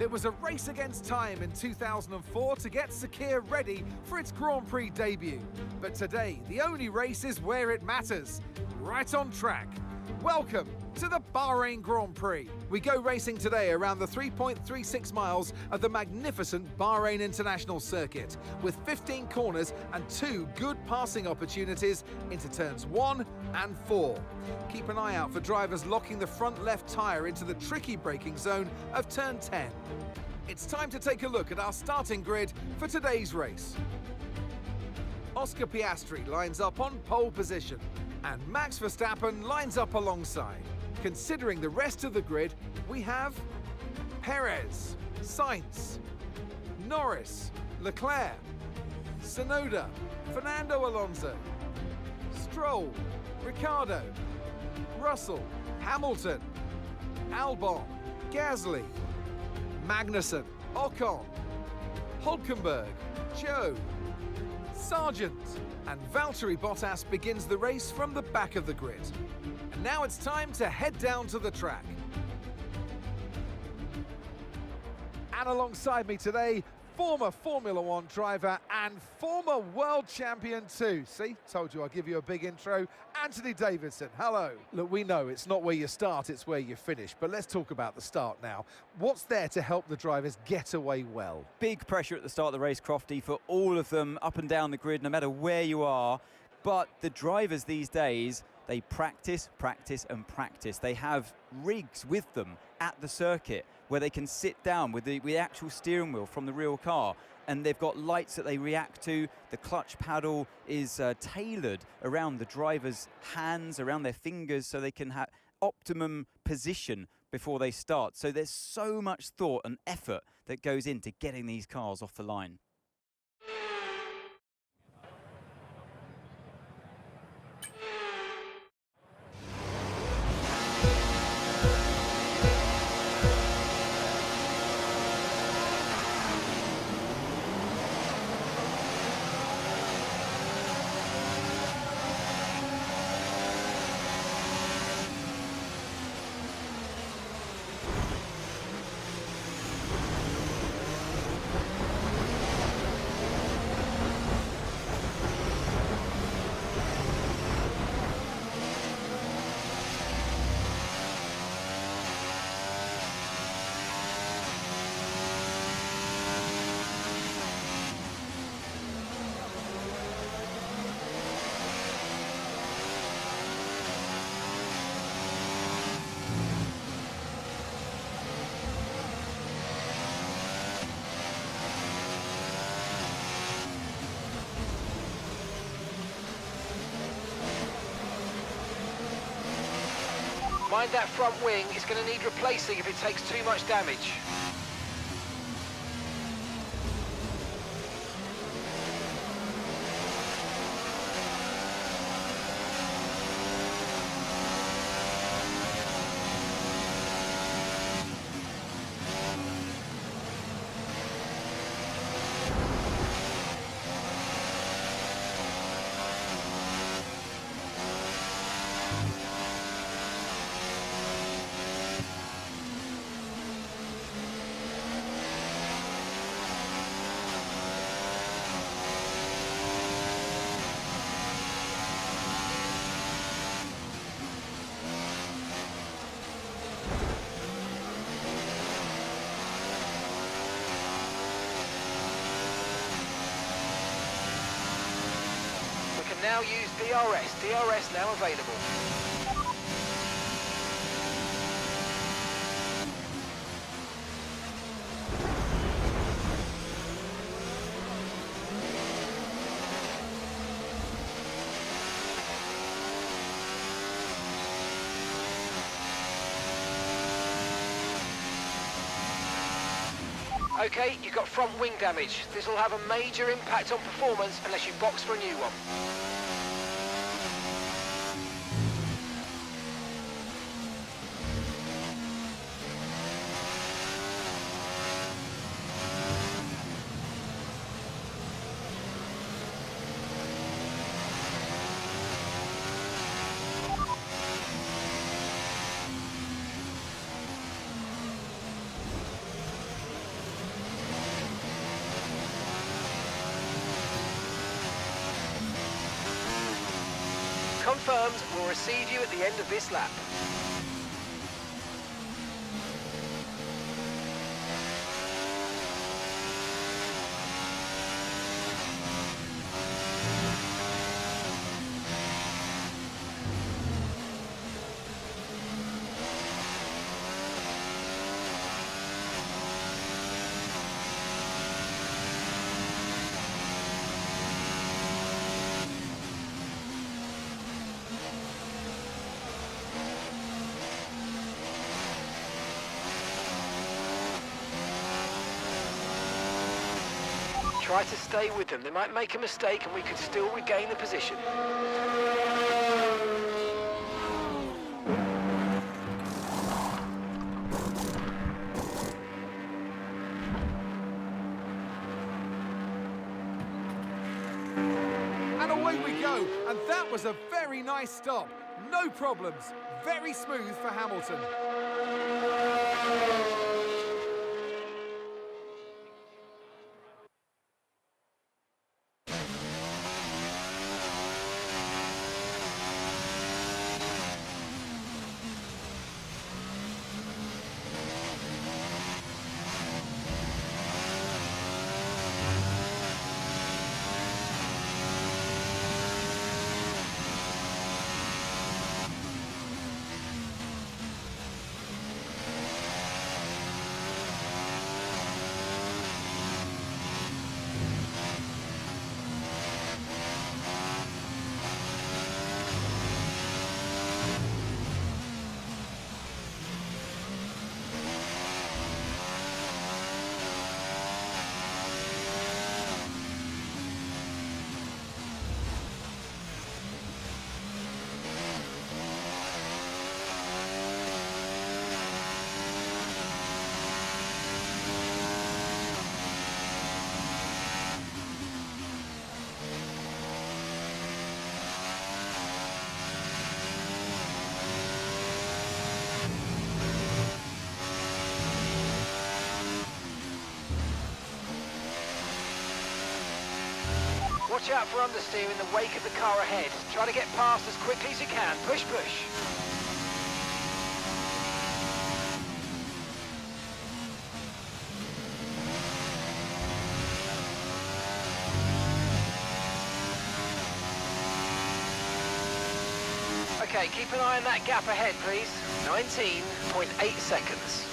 It was a race against time in 2004 to get Sakir ready for its Grand Prix debut. But today, the only race is where it matters, right on track. Welcome to the Bahrain Grand Prix. We go racing today around the 3.36 miles of the magnificent Bahrain International Circuit, with 15 corners and 2 good passing opportunities into turns 1 and 4. Keep an eye out for drivers locking the front left tyre into the tricky braking zone of turn 10. It's time to take a look at our starting grid for today's race. Oscar Piastri lines up on pole position, and Max Verstappen lines up alongside. Considering the rest of the grid, we have Perez, Sainz, Norris, Leclerc, Tsunoda, Fernando Alonso, Stroll, Ricciardo, Russell, Hamilton, Albon, Gasly, Magnussen, Ocon, Hulkenberg, Zhou, Sargent, and Valtteri Bottas begins the race from the back of the grid. And now it's time to head down to the track. And alongside me today, former Formula One driver and former world champion too. See, told you I'd give you a big intro. Anthony Davidson, hello. Look, we know it's not where you start, it's where you finish. But let's talk about the start now. What's there to help the drivers get away well? Big pressure at the start of the race, Crofty, for all of them up and down the grid, no matter where you are. But the drivers these days, they practice, practice and practice. They have rigs with them at the circuit where they can sit down with the actual steering wheel from the real car, and they've got lights that they react to. The clutch paddle is tailored around the driver's hands, around their fingers, so they can have optimum position before they start. So there's so much thought and effort that goes into getting these cars off the line. Mind that front wing, it's going to need replacing if it takes too much damage. Now use DRS now available. Okay, you've got front wing damage. This will have a major impact on performance unless you box for a new one. confirmed. We'll receive you at the end of this lap. Try to stay with them. They might make a mistake and we could still regain the position. And away we go. And that was a very nice stop. No problems. Very smooth for Hamilton. Watch out for understeer in the wake of the car ahead. Try to get past as quickly as you can. Push, push. Okay, keep an eye on that gap ahead, please. 19.8 seconds.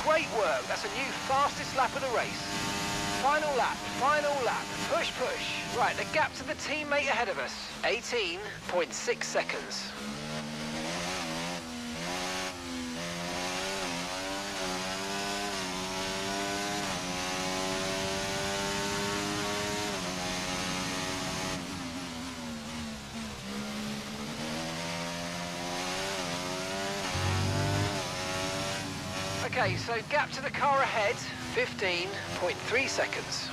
Great work. That's a new fastest lap of the race. Final lap, final lap. Push, push. Right, the gap to the teammate ahead of us. 18.6 seconds. Okay, so gap to the car ahead, 15.3 seconds.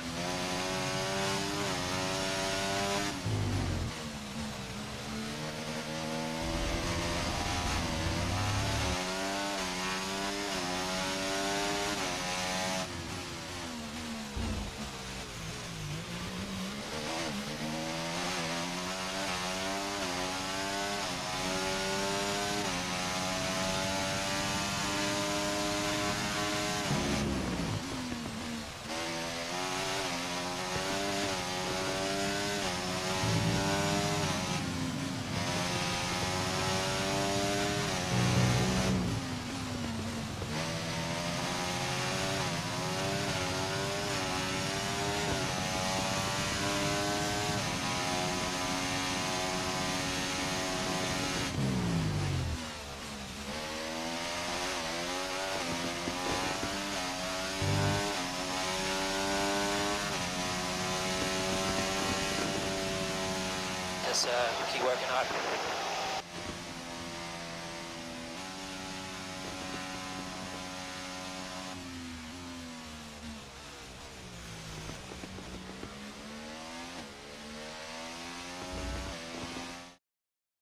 Just keep working hard.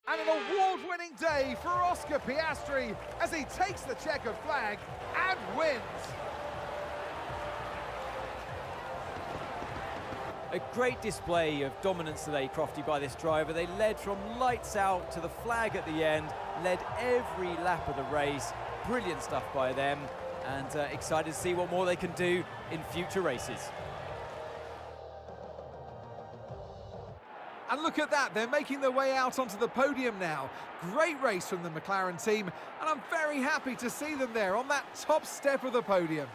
And an award-winning day for Oscar Piastri as he takes the checkered flag and wins. A great display of dominance today, Crofty, by this driver. They led from lights out to the flag at the end, led every lap of the race. Brilliant stuff by them, and excited to see what more they can do in future races. And look at that, they're making their way out onto the podium now. Great race from the McLaren team, and I'm very happy to see them there on that top step of the podium.